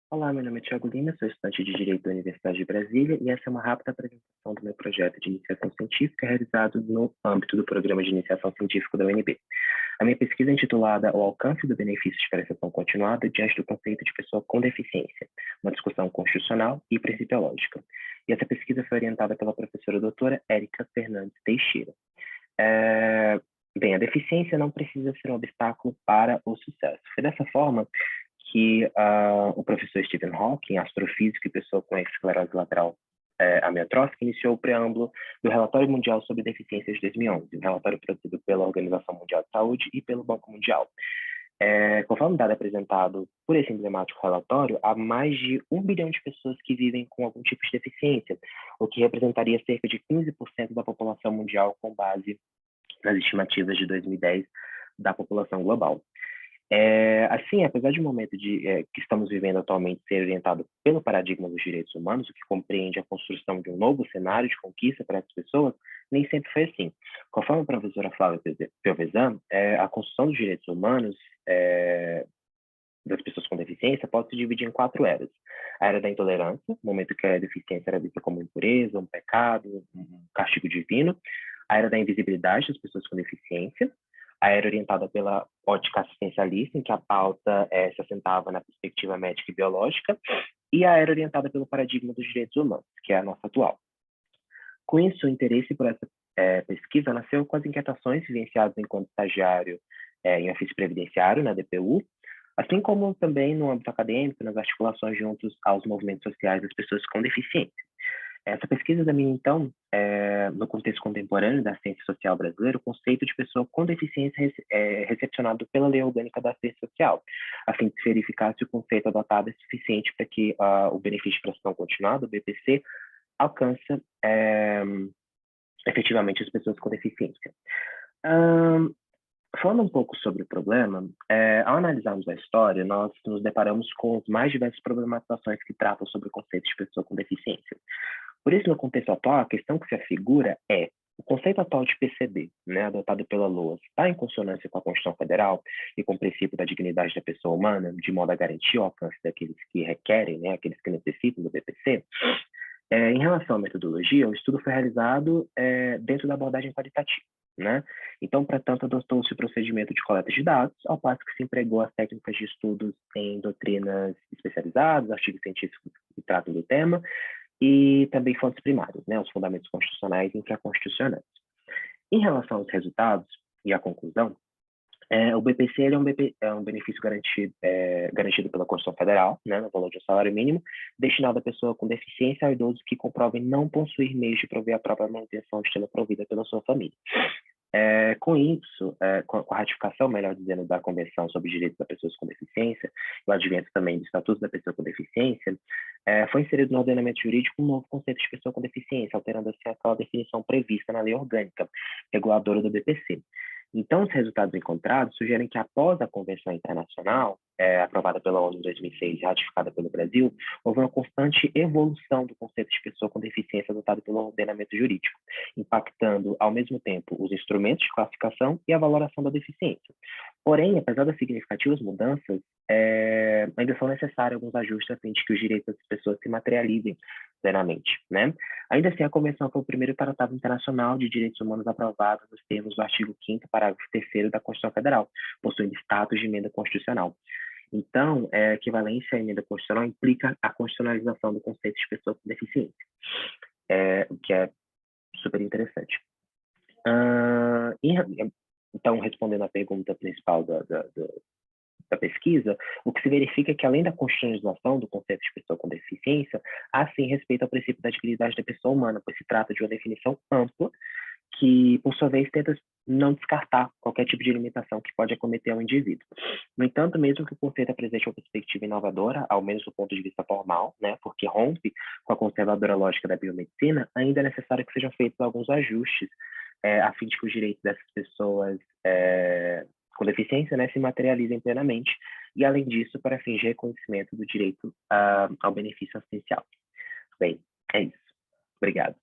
Olá, meu nome é Thiago Lima, sou estudante de Direito da Universidade de Brasília e essa é uma rápida apresentação do meu projeto de iniciação científica realizado no âmbito do Programa de Iniciação Científica da UNB. A minha pesquisa é intitulada O Alcance do Benefício de Prestação Continuada diante do conceito de pessoa com deficiência, uma discussão constitucional e principiológica. E essa pesquisa foi orientada pela professora doutora Érica Fernandes Teixeira. Bem, a deficiência não precisa ser um obstáculo para o sucesso. Foi dessa forma que o professor Stephen Hawking, astrofísico e pessoa com esclerose lateral amiotrófica, iniciou o preâmbulo do Relatório Mundial sobre Deficiência de 2011, um relatório produzido pela Organização Mundial de Saúde e pelo Banco Mundial. Conforme dado apresentado por esse emblemático relatório, há mais de 1 bilhão de pessoas que vivem com algum tipo de deficiência, o que representaria cerca de 15% da população mundial com base nas estimativas de 2010 da população global. Assim, apesar de um momento que estamos vivendo atualmente ser orientado pelo paradigma dos direitos humanos, o que compreende a construção de um novo cenário de conquista para essas pessoas, nem sempre foi assim. Conforme a professora Flávia Piovesan, a construção dos direitos humanos das pessoas com deficiência pode se dividir em 4 eras. A era da intolerância, momento que a deficiência era vista como impureza, um pecado, um castigo divino. A era da invisibilidade das pessoas com deficiência. A era orientada pela ótica assistencialista, em que a pauta se assentava na perspectiva médica e biológica, e a era orientada pelo paradigma dos direitos humanos, que é a nossa atual. Com isso, o interesse por essa pesquisa nasceu com as inquietações vivenciadas enquanto estagiário em ofício previdenciário, na DPU, assim como também no âmbito acadêmico, nas articulações juntos aos movimentos sociais das pessoas com deficiência. Essa pesquisa examina, então, no contexto contemporâneo da ciência social brasileira, o conceito de pessoa com deficiência recepcionado pela Lei Orgânica da Ciência Social, a fim de se verificar se o conceito adotado é suficiente para que o benefício de prestação continuada, o BPC, alcança efetivamente as pessoas com deficiência. Falando um pouco sobre o problema, ao analisarmos a história, nós nos deparamos com as mais diversas problematizações que tratam sobre o conceito de pessoa com deficiência. Por isso, no contexto atual, a questão que se afigura é: o conceito atual de PCD, adotado pela LOAS, está em consonância com a Constituição Federal e com o princípio da dignidade da pessoa humana, de modo a garantir o alcance daqueles que requerem, aqueles que necessitam do BPC? Em relação à metodologia, o estudo foi realizado dentro da abordagem qualitativa. Então, portanto, adotou-se o procedimento de coleta de dados, ao passo que se empregou as técnicas de estudos em doutrinas especializadas, artigos científicos que tratam do tema, e também fontes primárias, os fundamentos constitucionais e infraconstitucionais. Em relação aos resultados e à conclusão, o BPC é um benefício garantido pela Constituição Federal, no valor de um salário mínimo, destinado à pessoa com deficiência ou idoso que comprovem não possuir meios de prover a própria manutenção de tê-la provida pela sua família. Com isso, com a ratificação, melhor dizendo, da Convenção sobre os Direitos das Pessoas com Deficiência, e o advento também do Estatuto da Pessoa com Deficiência, foi inserido no ordenamento jurídico um novo conceito de pessoa com deficiência, alterando assim aquela definição prevista na lei orgânica reguladora do BPC. Então, os resultados encontrados sugerem que, após a Convenção Internacional, aprovada pela ONU em 2006 e ratificada pelo Brasil, houve uma constante evolução do conceito de pessoa com deficiência adotado pelo ordenamento jurídico, impactando, ao mesmo tempo, os instrumentos de classificação e a valoração da deficiência. Porém, apesar das significativas mudanças, ainda são necessários alguns ajustes a fim de que os direitos das pessoas se materializem plenamente. Ainda assim, a Convenção foi o primeiro tratado internacional de direitos humanos aprovado nos termos do artigo 5º, parágrafo 3º da Constituição Federal, possuindo status de emenda constitucional. Então, a equivalência à emenda constitucional implica a constitucionalização do conceito de pessoa com deficiência, o que é super interessante. Então, respondendo à pergunta principal da pesquisa, o que se verifica é que, além da constitucionalização do conceito de pessoa com deficiência, há sim respeito ao princípio da dignidade da pessoa humana, pois se trata de uma definição ampla que, por sua vez, tenta não descartar qualquer tipo de limitação que pode acometer ao indivíduo. No entanto, mesmo que o conceito apresente uma perspectiva inovadora, ao menos do ponto de vista formal, porque rompe com a conservadora lógica da biomedicina, ainda é necessário que sejam feitos alguns ajustes a fim de que os direitos dessas pessoas com deficiência se materializem plenamente, e, além disso, para fins de reconhecimento do direito ao benefício assistencial. Bem, é isso. Obrigado.